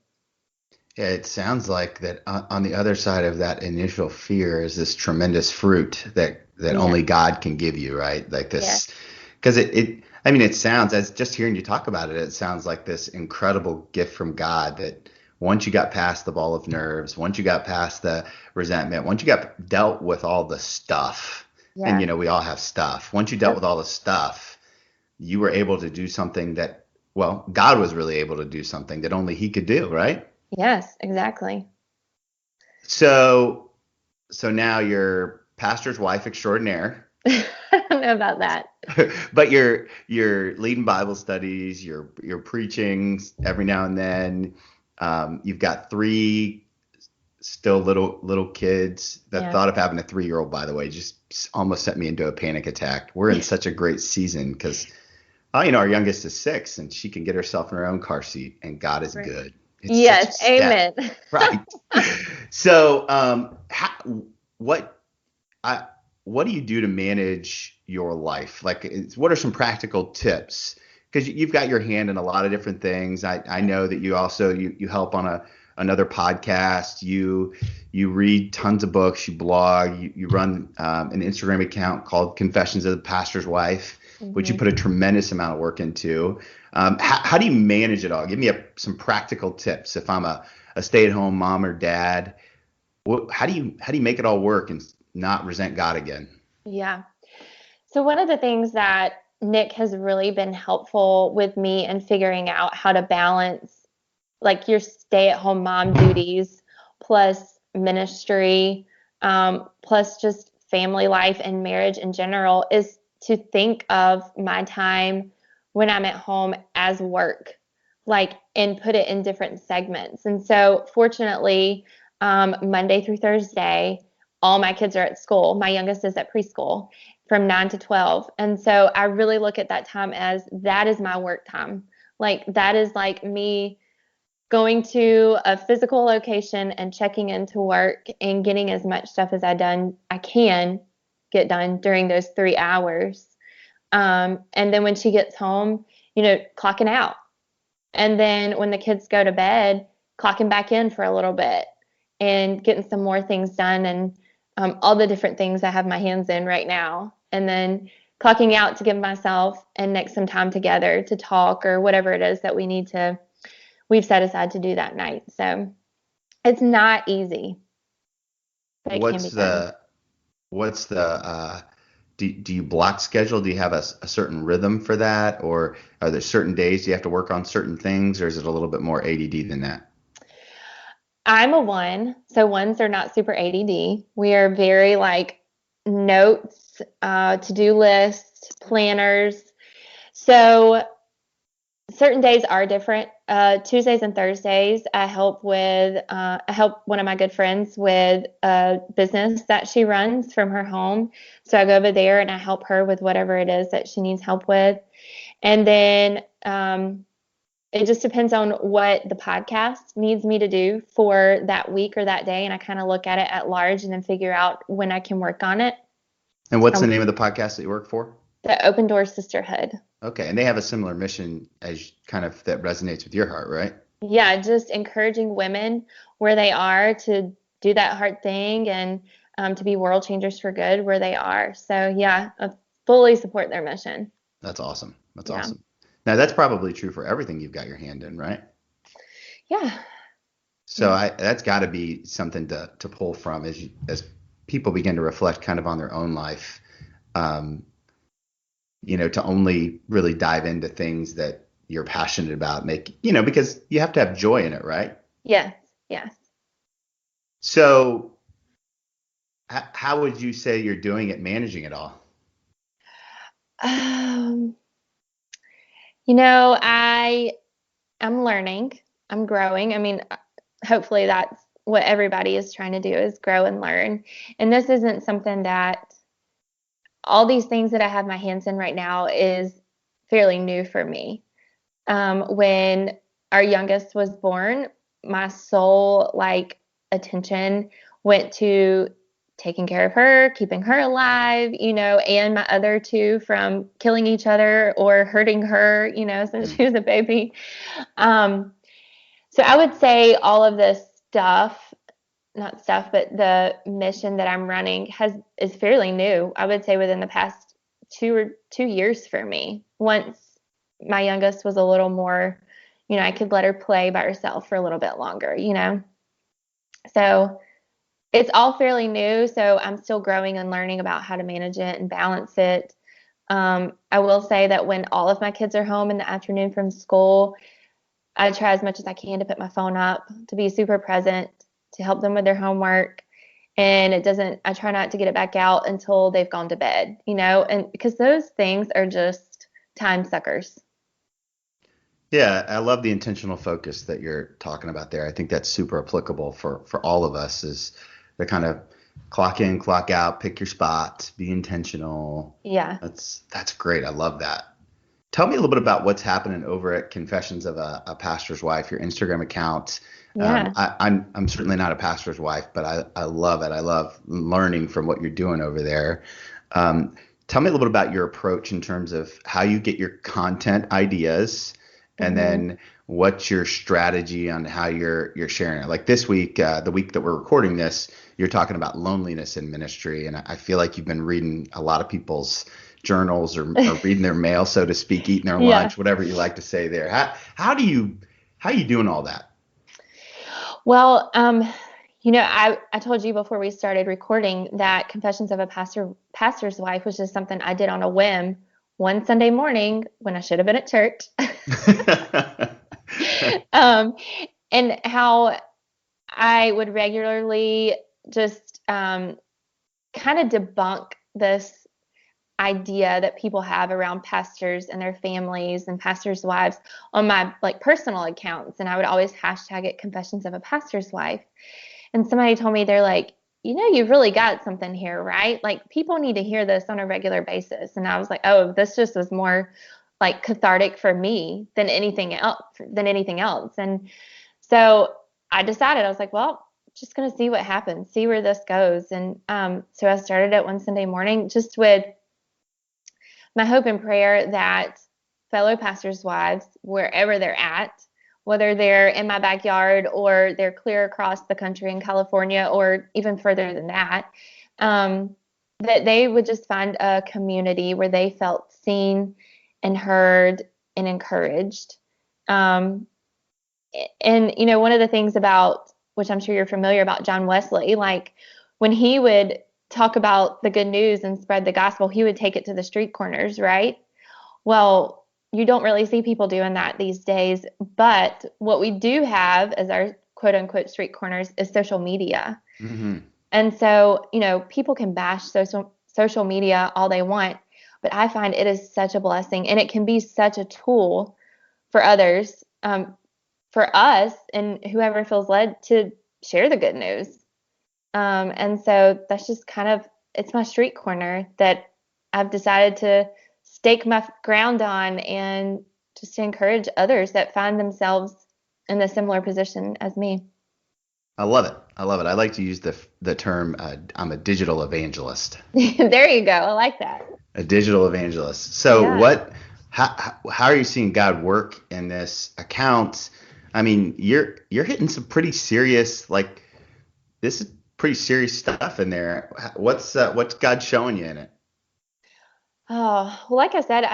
Yeah, it sounds like that on the other side of that initial fear is this tremendous fruit that only God can give you, right? Like this, because it sounds, as just hearing you talk about it, it sounds like this incredible gift from God that once you got past the ball of nerves, once you got past the resentment, once you got dealt with all the stuff, and we all have stuff. Once you dealt with all the stuff, you were able to do something that, God was really able to do something that only he could do, right? Yes, exactly. So now you're pastor's wife extraordinaire. I don't know about that. But you're leading Bible studies, you're preaching every now and then. You've got 3 still little kids. The thought of having a 3-year-old, by the way, just almost sent me into a panic attack. We're in such a great season because our youngest is 6 and she can get herself in her own car seat, and God is good. It's yes, amen. Right. So, what do you do to manage your life? What are some practical tips? Because you've got your hand in a lot of different things. I know that you also you help on another podcast. You read tons of books. You blog. You run an Instagram account called Confessions of the Pastor's Wife, which you put a tremendous amount of work into. How do you manage it all? Give me some practical tips. If I'm a stay-at-home mom or dad, How do you make it all work and not resent God again? Yeah. So one of the things that Nick has really been helpful with me in figuring out how to balance like your stay-at-home mom duties plus ministry, plus just family life and marriage in general is to think of my time when I'm at home as work, like, and put it in different segments. And so fortunately, Monday through Thursday, all my kids are at school. My youngest is at preschool from 9 to 12. And so I really look at that time as that is my work time. Like that is like me going to a physical location and checking into work and getting as much stuff as I can get done during those 3 hours. And then when she gets home, clocking out. And then when the kids go to bed, clocking back in for a little bit and getting some more things done and all the different things I have my hands in right now. And then clocking out to give myself and Nick some time together to talk or whatever it is that we've set aside to do that night. So it's not easy, but it can be done. What's the do you block schedule? Do you have a certain rhythm for that, or are there certain days you have to work on certain things, or is it a little bit more ADD than that? I'm a one, so ones are not super ADD. We are very like notes, to-do lists, planners. So certain days are different. Tuesdays and Thursdays, I help one of my good friends with a business that she runs from her home. So I go over there and I help her with whatever it is that she needs help with. And then it just depends on what the podcast needs me to do for that week or that day. And I kind of look at it at large and then figure out when I can work on it. And what's the name of the podcast that you work for? The Open Door Sisterhood. Okay. And they have a similar mission as kind of that resonates with your heart, right? Yeah, just encouraging women where they are to do that hard thing and to be world changers for good where they are. So yeah, I fully support their mission. That's awesome. That's Yeah. awesome. Now that's probably true for everything you've got your hand in, right? Yeah. So that's got to be something to pull from as people begin to reflect kind of on their own life. To only really dive into things that you're passionate about, because you have to have joy in it, right? Yes. Yes. So how would you say you're doing at managing it all? I'm learning. I'm growing. I mean, hopefully that's what everybody is trying to do is grow and learn. And this isn't something that all these things that I have my hands in right now is fairly new for me. When our youngest was born, my sole attention went to taking care of her, keeping her alive, and my other two from killing each other or hurting her, since she was a baby. So I would say all of this stuff, not stuff, but the mission that I'm running is fairly new. I would say within the past 2 years for me. Once my youngest was a little more, I could let her play by herself for a little bit longer, So it's all fairly new. So I'm still growing and learning about how to manage it and balance it. I will say that when all of my kids are home in the afternoon from school, I try as much as I can to put my phone up, to be super present, to help them with their homework. And I try not to get it back out until they've gone to bed, and because those things are just time suckers. Yeah, I love the intentional focus that you're talking about there. I think that's super applicable for all of us is the kind of clock in, clock out, pick your spot, be intentional. Yeah. That's great. I love that. Tell me a little bit about what's happening over at Confessions of a Pastor's Wife, your Instagram account. Yeah. I'm certainly not a pastor's wife, but I love it. I love learning from what you're doing over there. Tell me a little bit about your approach in terms of how you get your content ideas, and then what's your strategy on how you're sharing it. Like this week, the week that we're recording this, you're talking about loneliness in ministry, and I feel like you've been reading a lot of people's journals or reading their mail, so to speak, eating their lunch, whatever you like to say there. How you doing all that? Well, I told you before we started recording that Confessions of a Pastor's Wife was just something I did on a whim one Sunday morning when I should have been at church. um, and how I would regularly just kind of debunk this idea that people have around pastors and their families and pastors' wives on my like personal accounts. And I would always hashtag it Confessions of a Pastor's Wife. And somebody told me, they're like, you've really got something here, right? Like people need to hear this on a regular basis. And I was like, oh, this just was more like cathartic for me than anything else. And so I decided, I was like, well, just going to see what happens, see where this goes. And so I started it one Sunday morning just with my hope and prayer that fellow pastors' wives, wherever they're at, whether they're in my backyard or they're clear across the country in California or even further than that, that they would just find a community where they felt seen and heard and encouraged. And, one of the things about, which I'm sure you're familiar about, John Wesley, like when he would talk about the good news and spread the gospel, he would take it to the street corners, right? Well, you don't really see people doing that these days, but what we do have as our quote unquote street corners is social media. Mm-hmm. And so, people can bash social media all they want, but I find it is such a blessing and it can be such a tool for others, for us and whoever feels led to share the good news. And so that's just it's my street corner that I've decided to stake my ground on and just to encourage others that find themselves in a similar position as me. I love it. I like to use the term, I'm a digital evangelist. There you go. I like that. A digital evangelist. So yeah. How are you seeing God work in this account? I mean, you're hitting some pretty serious, like this is pretty serious stuff in there. What's God showing you in it? Oh, well, like I said,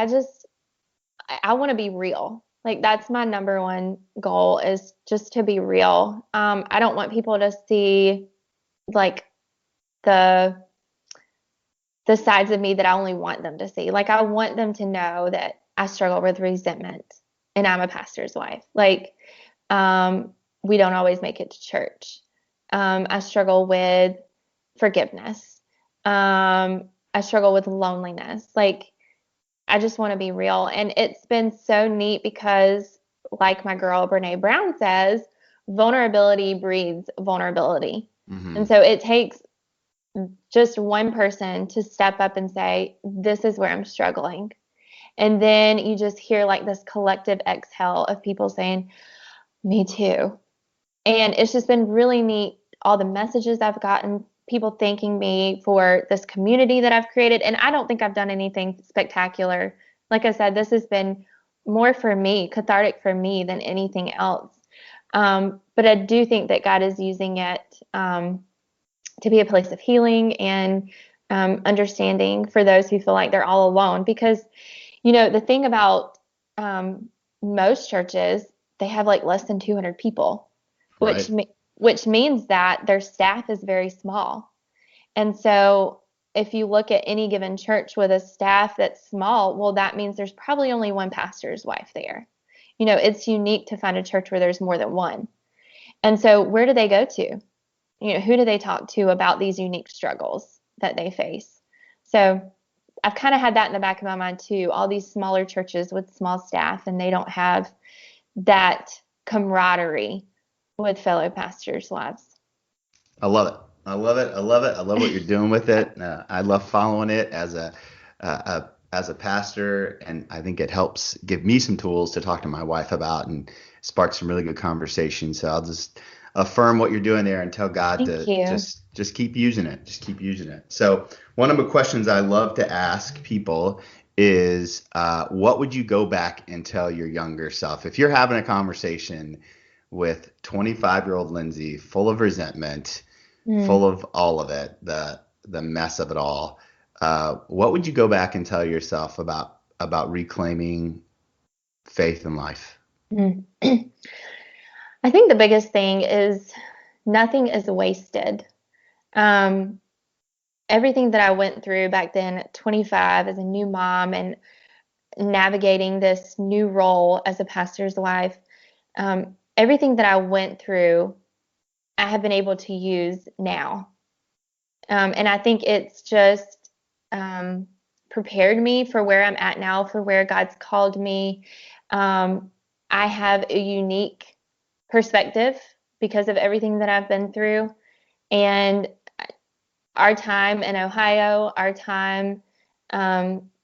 I want to be real. Like that's my number one goal is just to be real. I don't want people to see like the sides of me that I only want them to see. Like I want them to know that I struggle with resentment and I'm a pastor's wife. Like, we don't always make it to church. I struggle with forgiveness. I struggle with loneliness. Like, I just want to be real. And it's been so neat because, like my girl Brene Brown says, vulnerability breeds vulnerability. Mm-hmm. And so it takes just one person to step up and say, this is where I'm struggling. And then you just hear like this collective exhale of people saying, me too. And it's just been really neat. All the messages I've gotten, people thanking me for this community that I've created. And I don't think I've done anything spectacular. Like I said, this has been more for me, cathartic for me than anything else. But I do think that God is using it to be a place of healing and understanding for those who feel like they're all alone. Because, the thing about most churches, they have like less than 200 people, which means that their staff is very small. And so if you look at any given church with a staff that's small, well, that means there's probably only one pastor's wife there. It's unique to find a church where there's more than one. And so where do they go to? Who do they talk to about these unique struggles that they face? So I've kind of had that in the back of my mind too, all these smaller churches with small staff, and they don't have that camaraderie with fellow pastors' wives. I love it. I love what you're doing with it. I love following it as a pastor, and I think it helps give me some tools to talk to my wife about and spark some really good conversations. So I'll just affirm what you're doing there and tell God just keep using it. Just keep using it. So one of the questions I love to ask people is, what would you go back and tell your younger self? If you're having a conversation with 25-year-old Lindsey, full of resentment, full of all of it, the mess of it all, what would you go back and tell yourself about reclaiming faith in life? I think the biggest thing is nothing is wasted. Everything that I went through back then at 25 as a new mom and navigating this new role as a pastor's wife, everything that I went through, I have been able to use now. And I think it's just prepared me for where I'm at now, for where God's called me. I have a unique perspective because of everything that I've been through. And our time in Ohio, our time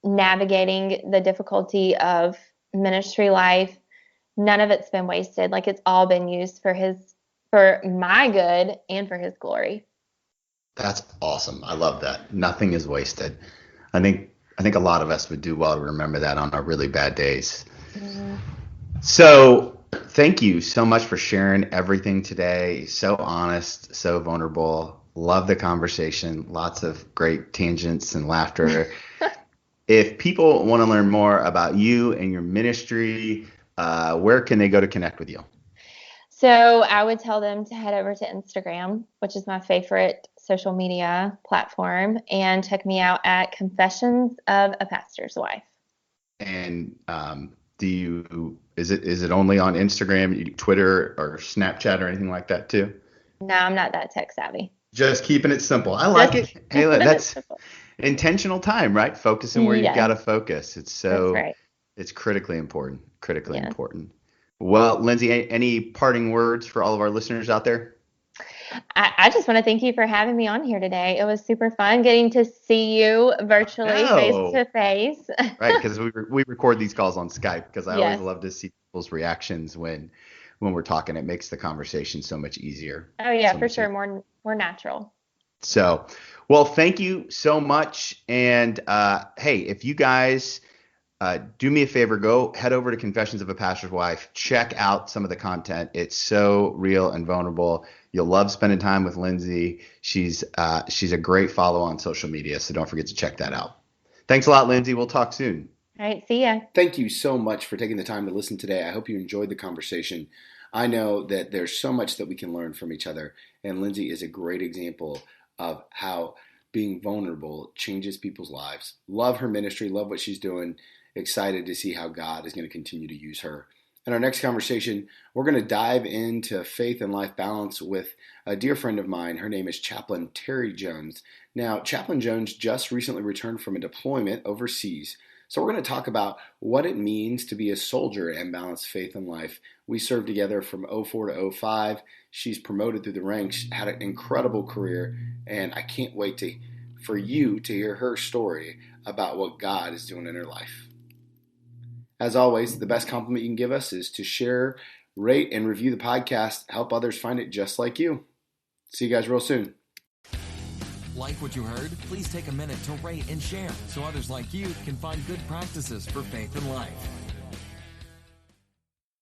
navigating the difficulty of ministry life, none of it's been wasted. Like, it's all been used for my good and for his glory. That's awesome. I love that. Nothing is wasted. I think a lot of us would do well to remember that on our really bad days. Mm-hmm. So thank you so much for sharing everything today. So honest, so vulnerable. Love the conversation. Lots of great tangents and laughter. If people want to learn more about you and your ministry, where can they go to connect with you? So I would tell them to head over to Instagram, which is my favorite social media platform, and check me out at Confessions of a Pastor's Wife. And is it only on Instagram, Twitter, or Snapchat, or anything like that too? No, I'm not that tech savvy. Just keeping it simple. I like it. Hey, that's intentional time, right? Focusing where you've got to focus. It's it's critically important. Important. Well, Lindsey, any parting words for all of our listeners out there? I just want to thank you for having me on here today. It was super fun getting to see you virtually, face to face. Right, because we record these calls on Skype, because I always love to see people's reactions when we're talking. It makes the conversation so much easier. Oh yeah, for sure, more natural. So, well, thank you so much. And hey, if you guys do me a favor, go head over to Confessions of a Pastor's Wife. Check out some of the content. It's so real and vulnerable. You'll love spending time with Lindsey. She's a great follow on social media, so don't forget to check that out. Thanks a lot, Lindsey. We'll talk soon. All right, see ya. Thank you so much for taking the time to listen today. I hope you enjoyed the conversation. I know that there's so much that we can learn from each other, and Lindsey is a great example of how being vulnerable changes people's lives. Love her ministry, love what she's doing. Excited to see how God is going to continue to use her. In our next conversation, we're going to dive into faith and life balance with a dear friend of mine. Her name is Chaplain Terry Jones. Now, Chaplain Jones just recently returned from a deployment overseas. So we're going to talk about what it means to be a soldier and balance faith and life. We served together from 04 to 05. She's promoted through the ranks, had an incredible career, and I can't wait for you to hear her story about what God is doing in her life. As always, the best compliment you can give us is to share, rate, and review the podcast. Help others find it just like you. See you guys real soon. Like what you heard? Please take a minute to rate and share so others like you can find good practices for faith and life.